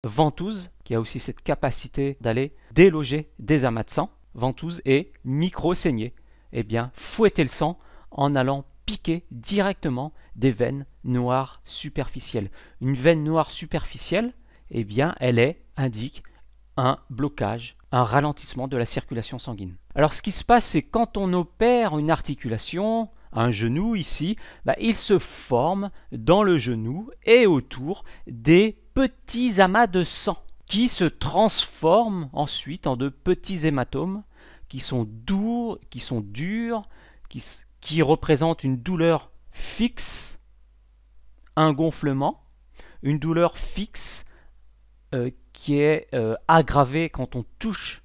ventouse, qui a aussi cette capacité d'aller déloger des amas de sang, ventouse et micro-saignée. Eh bien, fouetter le sang en allant piquer directement des veines noires superficielles. Une veine noire superficielle, eh bien, indique un blocage, un ralentissement de la circulation sanguine. Alors, ce qui se passe, c'est quand on opère une articulation, un genou ici, il se forme dans le genou et autour des petits amas de sang qui se transforment ensuite en de petits hématomes qui sont durs, qui représentent une douleur fixe, un gonflement, une douleur fixe qui est aggravée quand on touche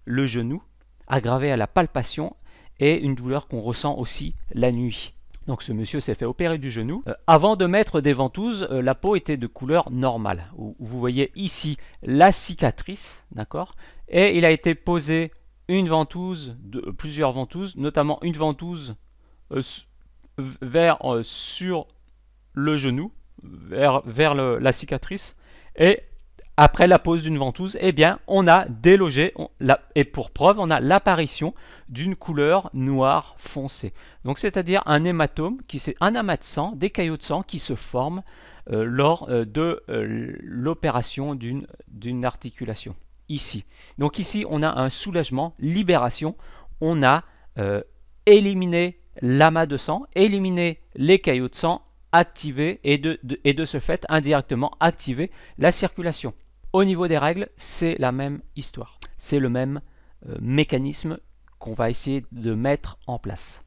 le genou, aggravée à la palpation, et une douleur qu'on ressent aussi la nuit. Donc ce monsieur s'est fait opérer du genou. Avant de mettre des ventouses, la peau était de couleur normale. Vous voyez ici la cicatrice, d'accord, et il a été posé une ventouse, plusieurs ventouses, notamment une ventouse sur le genou, vers la cicatrice, et après la pose d'une ventouse, eh bien, on a délogé, et pour preuve, on a l'apparition d'une couleur noire foncée. Donc, c'est-à-dire un hématome, c'est un amas de sang, des caillots de sang qui se forment lors de l'opération d'une articulation. Ici. Donc ici, on a un soulagement, libération. On a éliminé l'amas de sang, éliminé les caillots de sang, activé et de ce fait indirectement activer la circulation. Au niveau des règles, c'est la même histoire. C'est le même mécanisme qu'on va essayer de mettre en place.